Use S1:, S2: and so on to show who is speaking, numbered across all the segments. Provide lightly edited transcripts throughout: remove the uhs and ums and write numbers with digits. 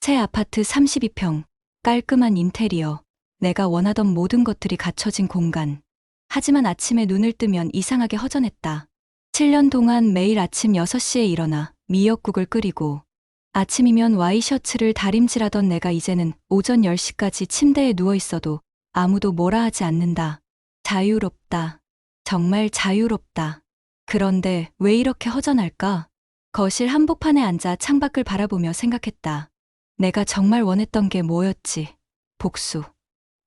S1: 새 아파트 32평, 깔끔한 인테리어, 내가 원하던 모든 것들이 갖춰진 공간. 하지만 아침에 눈을 뜨면 이상하게 허전했다. 7년 동안 매일 아침 6시에 일어나 미역국을 끓이고 아침이면 와이셔츠를 다림질하던 내가 이제는 오전 10시까지 침대에 누워 있어도 아무도 뭐라 하지 않는다. 자유롭다. 정말 자유롭다. 그런데 왜 이렇게 허전할까? 거실 한복판에 앉아 창밖을 바라보며 생각했다. 내가 정말 원했던 게 뭐였지? 복수.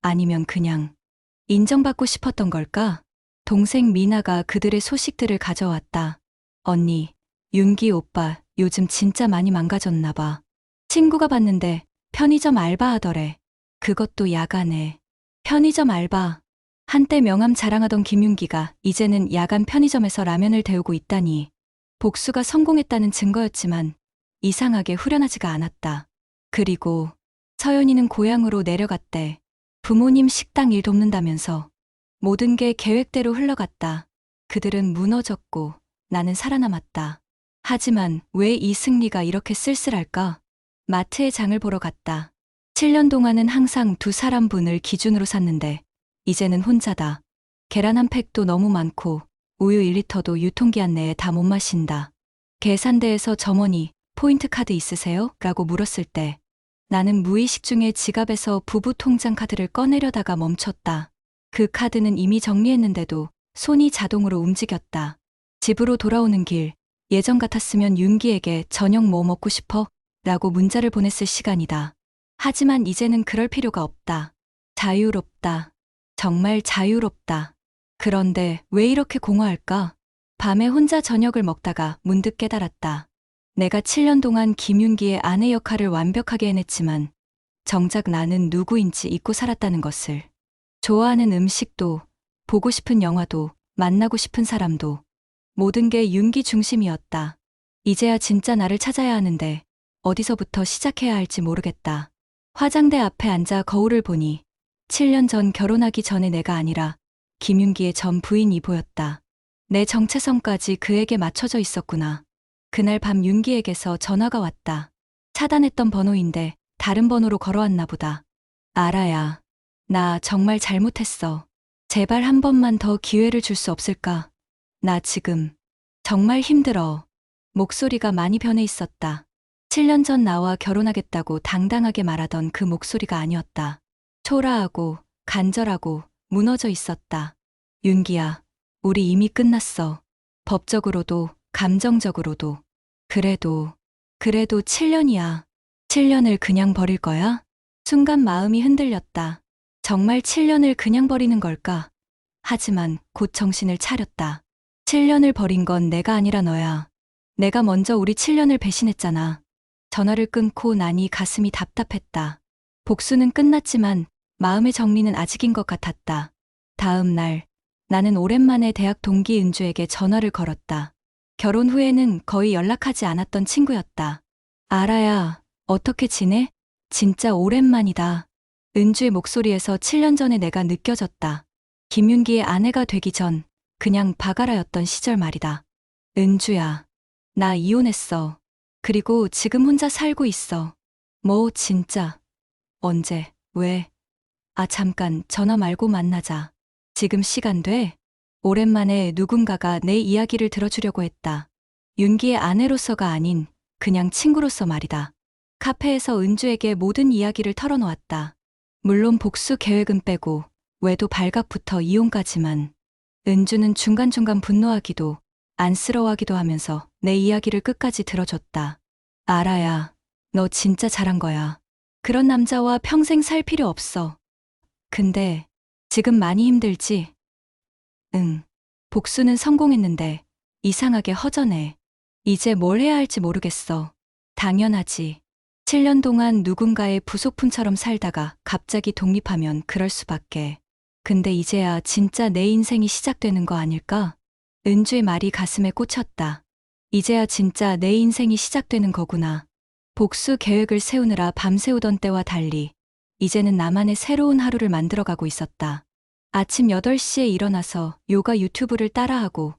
S1: 아니면 그냥 인정받고 싶었던 걸까? 동생 미나가 그들의 소식들을 가져왔다. 언니, 윤기 오빠 요즘 진짜 많이 망가졌나 봐. 친구가 봤는데 편의점 알바하더래. 그것도 야간에. 편의점 알바. 한때 명함 자랑하던 김윤기가 이제는 야간 편의점에서 라면을 데우고 있다니. 복수가 성공했다는 증거였지만 이상하게 후련하지가 않았다. 그리고 서연이는 고향으로 내려갔대. 부모님 식당 일 돕는다면서. 모든 게 계획대로 흘러갔다. 그들은 무너졌고 나는 살아남았다. 하지만 왜 이승리가 이렇게 쓸쓸할까? 마트에 장을 보러 갔다. 7년 동안은 항상 두 사람분을 기준으로 샀는데 이제는 혼자다. 계란 한 팩도 너무 많고 우유 1리터도 유통기한 내에 다 못 마신다. 계산대에서 점원이 포인트 카드 있으세요? 라고 물었을 때 나는 무의식 중에 지갑에서 부부 통장 카드를 꺼내려다가 멈췄다. 그 카드는 이미 정리했는데도 손이 자동으로 움직였다. 집으로 돌아오는 길, 예전 같았으면 윤기에게 저녁 뭐 먹고 싶어? 라고 문자를 보냈을 시간이다. 하지만 이제는 그럴 필요가 없다. 자유롭다. 정말 자유롭다. 그런데 왜 이렇게 공허할까? 밤에 혼자 저녁을 먹다가 문득 깨달았다. 내가 7년 동안 김윤기의 아내 역할을 완벽하게 해냈지만 정작 나는 누구인지 잊고 살았다는 것을. 좋아하는 음식도, 보고 싶은 영화도, 만나고 싶은 사람도 모든 게 윤기 중심이었다. 이제야 진짜 나를 찾아야 하는데 어디서부터 시작해야 할지 모르겠다. 화장대 앞에 앉아 거울을 보니 7년 전 결혼하기 전에 내가 아니라 김윤기의 전 부인이 보였다. 내 정체성까지 그에게 맞춰져 있었구나. 그날 밤 윤기에게서 전화가 왔다. 차단했던 번호인데 다른 번호로 걸어왔나 보다. 아라야, 나 정말 잘못했어. 제발 한 번만 더 기회를 줄 수 없을까? 나 지금 정말 힘들어. 목소리가 많이 변해 있었다. 7년 전 나와 결혼하겠다고 당당하게 말하던 그 목소리가 아니었다. 초라하고 간절하고 무너져 있었다. 윤기야, 우리 이미 끝났어. 법적으로도 감정적으로도. 그래도 7년이야. 7년을 그냥 버릴 거야? 순간 마음이 흔들렸다. 정말 7년을 그냥 버리는 걸까? 하지만 곧 정신을 차렸다. 7년을 버린 건 내가 아니라 너야. 내가 먼저 우리 7년을 배신했잖아. 전화를 끊고 나니 가슴이 답답했다. 복수는 끝났지만 마음의 정리는 아직인 것 같았다. 다음 날, 나는 오랜만에 대학 동기 은주에게 전화를 걸었다. 결혼 후에는 거의 연락하지 않았던 친구였다. 아라야, 어떻게 지내? 진짜 오랜만이다. 은주의 목소리에서 7년 전에 내가 느껴졌다. 김윤기의 아내가 되기 전 그냥 바가라였던 시절 말이다. 은주야, 나 이혼했어. 그리고 지금 혼자 살고 있어. 뭐 진짜. 언제, 왜? 아 잠깐 전화 말고 만나자. 지금 시간 돼? 오랜만에 누군가가 내 이야기를 들어주려고 했다. 윤기의 아내로서가 아닌 그냥 친구로서 말이다. 카페에서 은주에게 모든 이야기를 털어놓았다. 물론 복수 계획은 빼고 외도 발각부터 이혼까지만. 은주는 중간중간 분노하기도 안쓰러워하기도 하면서 내 이야기를 끝까지 들어줬다. 아라야, 너 진짜 잘한 거야. 그런 남자와 평생 살 필요 없어. 근데 지금 많이 힘들지? 응. 복수는 성공했는데 이상하게 허전해. 이제 뭘 해야 할지 모르겠어. 당연하지. 7년 동안 누군가의 부속품처럼 살다가 갑자기 독립하면 그럴 수밖에. 근데 이제야 진짜 내 인생이 시작되는 거 아닐까? 은주의 말이 가슴에 꽂혔다. 이제야 진짜 내 인생이 시작되는 거구나. 복수 계획을 세우느라 밤새우던 때와 달리 이제는 나만의 새로운 하루를 만들어가고 있었다. 아침 8시에 일어나서 요가 유튜브를 따라하고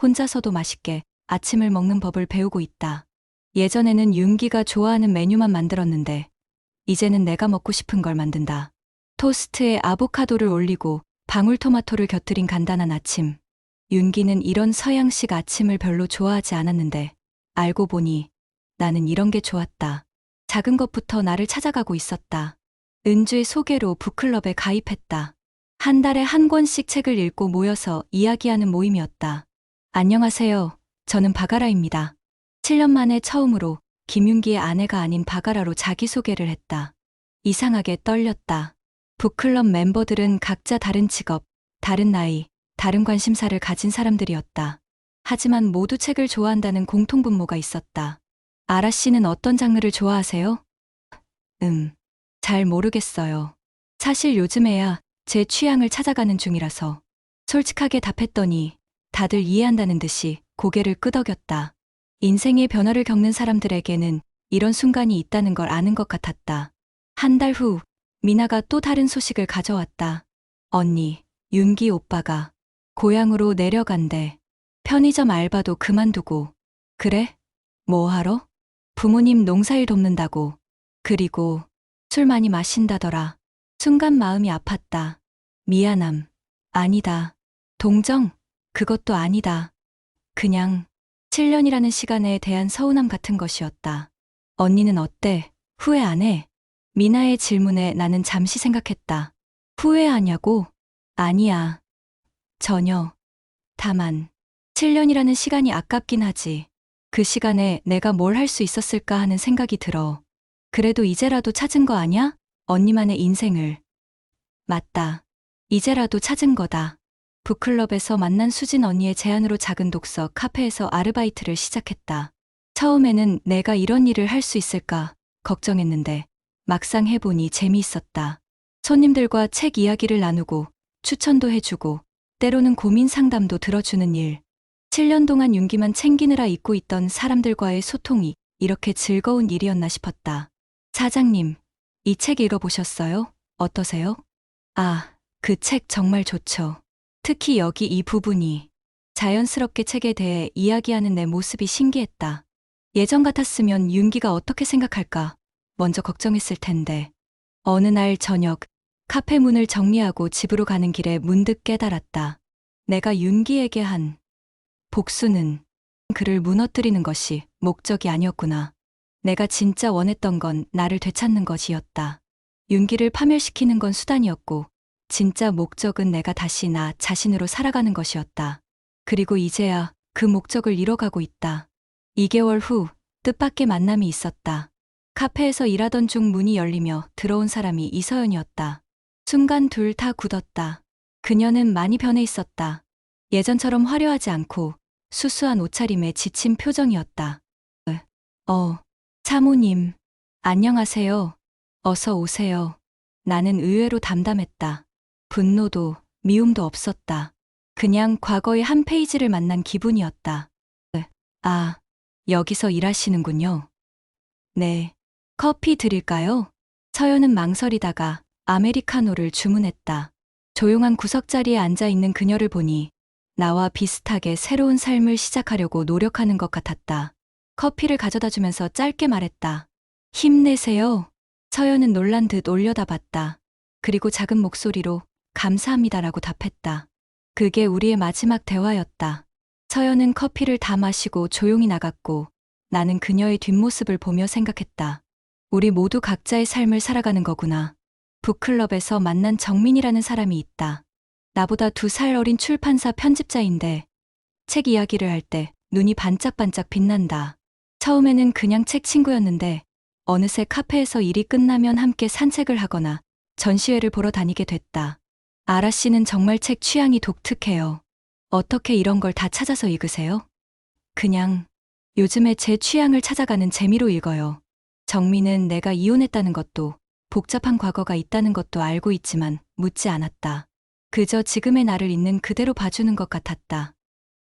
S1: 혼자서도 맛있게 아침을 먹는 법을 배우고 있다. 예전에는 윤기가 좋아하는 메뉴만 만들었는데 이제는 내가 먹고 싶은 걸 만든다. 토스트에 아보카도를 올리고 방울토마토를 곁들인 간단한 아침. 윤기는 이런 서양식 아침을 별로 좋아하지 않았는데 알고 보니 나는 이런 게 좋았다. 작은 것부터 나를 찾아가고 있었다. 은주의 소개로 북클럽에 가입했다. 한 달에 한 권씩 책을 읽고 모여서 이야기하는 모임이었다. 안녕하세요. 저는 바가라입니다. 7년 만에 처음으로 김윤기의 아내가 아닌 바가라로 자기소개를 했다. 이상하게 떨렸다. 북클럽 멤버들은 각자 다른 직업, 다른 나이, 다른 관심사를 가진 사람들이었다. 하지만 모두 책을 좋아한다는 공통분모가 있었다. 아라 씨는 어떤 장르를 좋아하세요? 잘 모르겠어요. 사실 요즘에야 제 취향을 찾아가는 중이라서. 솔직하게 답했더니 다들 이해한다는 듯이 고개를 끄덕였다. 인생의 변화를 겪는 사람들에게는 이런 순간이 있다는 걸 아는 것 같았다. 한 달 후, 미나가 또 다른 소식을 가져왔다. 언니, 윤기 오빠가 고향으로 내려간대. 편의점 알바도 그만두고. 그래? 뭐 하러? 부모님 농사일 돕는다고. 그리고 술 많이 마신다더라. 순간 마음이 아팠다. 미안함. 아니다. 동정? 그것도 아니다. 그냥 7년이라는 시간에 대한 서운함 같은 것이었다. 언니는 어때? 후회 안 해? 미나의 질문에 나는 잠시 생각했다. 후회하냐고? 아니야. 전혀. 다만 7년이라는 시간이 아깝긴 하지. 그 시간에 내가 뭘 할 수 있었을까 하는 생각이 들어. 그래도 이제라도 찾은 거 아냐? 언니만의 인생을. 맞다. 이제라도 찾은 거다. 북클럽에서 만난 수진 언니의 제안으로 작은 독서 카페에서 아르바이트를 시작했다. 처음에는 내가 이런 일을 할 수 있을까 걱정했는데 막상 해보니 재미있었다. 손님들과 책 이야기를 나누고 추천도 해주고 때로는 고민 상담도 들어주는 일. 7년 동안 윤기만 챙기느라 잊고 있던 사람들과의 소통이 이렇게 즐거운 일이었나 싶었다. 사장님, 이 책 읽어보셨어요? 어떠세요? 아, 그 책 정말 좋죠. 특히 여기 이 부분이 자연스럽게 책에 대해 이야기하는 내 모습이 신기했다. 예전 같았으면 윤기가 어떻게 생각할까 먼저 걱정했을 텐데. 어느 날 저녁 카페 문을 정리하고 집으로 가는 길에 문득 깨달았다. 내가 윤기에게 한 복수는 그를 무너뜨리는 것이 목적이 아니었구나. 내가 진짜 원했던 건 나를 되찾는 것이었다. 윤기를 파멸시키는 건 수단이었고 진짜 목적은 내가 다시 나 자신으로 살아가는 것이었다. 그리고 이제야 그 목적을 이뤄가고 있다. 2개월 후 뜻밖의 만남이 있었다. 카페에서 일하던 중 문이 열리며 들어온 사람이 이서연이었다. 순간 둘 다 굳었다. 그녀는 많이 변해 있었다. 예전처럼 화려하지 않고 수수한 옷차림에 지친 표정이었다. 사모님, 안녕하세요. 어서 오세요. 나는 의외로 담담했다. 분노도 미움도 없었다. 그냥 과거의 한 페이지를 만난 기분이었다. 아, 여기서 일하시는군요. 네. 커피 드릴까요? 서연은 망설이다가 아메리카노를 주문했다. 조용한 구석자리에 앉아 있는 그녀를 보니 나와 비슷하게 새로운 삶을 시작하려고 노력하는 것 같았다. 커피를 가져다 주면서 짧게 말했다. 힘내세요. 서연은 놀란 듯 올려다봤다. 그리고 작은 목소리로 감사합니다라고 답했다. 그게 우리의 마지막 대화였다. 서연은 커피를 다 마시고 조용히 나갔고 나는 그녀의 뒷모습을 보며 생각했다. 우리 모두 각자의 삶을 살아가는 거구나. 북클럽에서 만난 정민이라는 사람이 있다. 나보다 2살 어린 출판사 편집자인데 책 이야기를 할 때 눈이 반짝반짝 빛난다. 처음에는 그냥 책 친구였는데 어느새 카페에서 일이 끝나면 함께 산책을 하거나 전시회를 보러 다니게 됐다. 아라 씨는 정말 책 취향이 독특해요. 어떻게 이런 걸 다 찾아서 읽으세요? 그냥 요즘에 제 취향을 찾아가는 재미로 읽어요. 정민은 내가 이혼했다는 것도 복잡한 과거가 있다는 것도 알고 있지만 묻지 않았다. 그저 지금의 나를 있는 그대로 봐주는 것 같았다.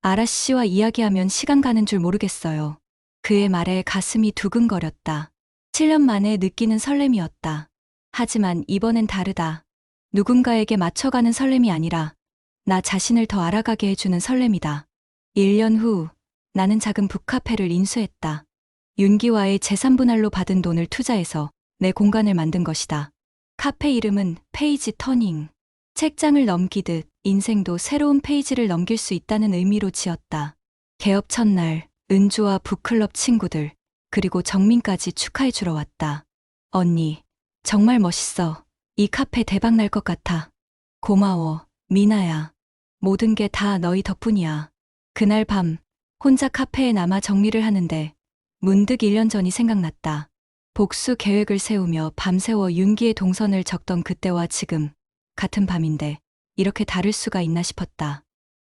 S1: 아라 씨와 이야기하면 시간 가는 줄 모르겠어요. 그의 말에 가슴이 두근거렸다. 7년 만에 느끼는 설렘이었다. 하지만 이번엔 다르다. 누군가에게 맞춰가는 설렘이 아니라 나 자신을 더 알아가게 해주는 설렘이다. 1년 후 나는 작은 북카페를 인수했다. 윤기와의 재산 분할로 받은 돈을 투자해서 내 공간을 만든 것이다. 카페 이름은 페이지 터닝. 책장을 넘기듯 인생도 새로운 페이지를 넘길 수 있다는 의미로 지었다. 개업 첫날 은주와 북클럽 친구들 그리고 정민까지 축하해 주러 왔다. 언니, 정말 멋있어. 이 카페 대박 날 것 같아. 고마워, 미나야. 모든 게 다 너희 덕분이야. 그날 밤 혼자 카페에 남아 정리를 하는데 문득 1년 전이 생각났다. 복수 계획을 세우며 밤새워 윤기의 동선을 적던 그때와 지금 같은 밤인데 이렇게 다를 수가 있나 싶었다.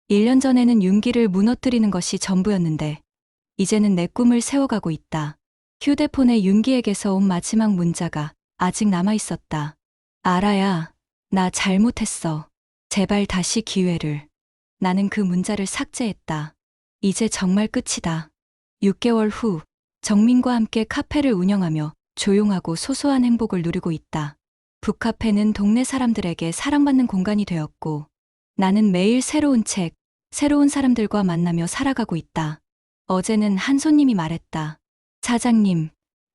S1: 1년 전에는 윤기를 무너뜨리는 것이 전부였는데 이제는 내 꿈을 세워가고 있다. 휴대폰에 윤기에게서 온 마지막 문자가 아직 남아 있었다. 아라야, 나 잘못했어. 제발 다시 기회를. 나는 그 문자를 삭제했다. 이제 정말 끝이다. 6개월 후 정민과 함께 카페를 운영하며 조용하고 소소한 행복을 누리고 있다. 북카페는 동네 사람들에게 사랑받는 공간이 되었고 나는 매일 새로운 책, 새로운 사람들과 만나며 살아가고 있다. 어제는 한 손님이 말했다. 사장님,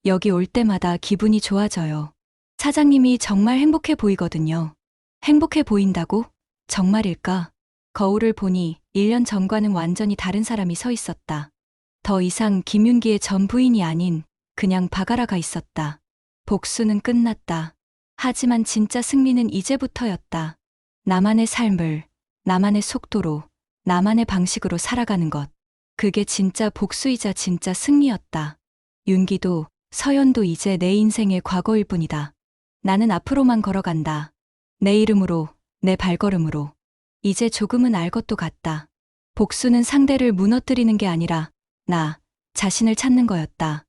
S1: 여기 올 때마다 기분이 좋아져요. 사장님이 정말 행복해 보이거든요. 행복해 보인다고? 정말일까? 거울을 보니 1년 전과는 완전히 다른 사람이 서 있었다. 더 이상 김윤기의 전 부인이 아닌 그냥 바가라가 있었다. 복수는 끝났다. 하지만 진짜 승리는 이제부터였다. 나만의 삶을, 나만의 속도로, 나만의 방식으로 살아가는 것. 그게 진짜 복수이자 진짜 승리였다. 윤기도, 서연도 이제 내 인생의 과거일 뿐이다. 나는 앞으로만 걸어간다. 내 이름으로, 내 발걸음으로. 이제 조금은 알 것도 같다. 복수는 상대를 무너뜨리는 게 아니라 나 자신을 찾는 거였다.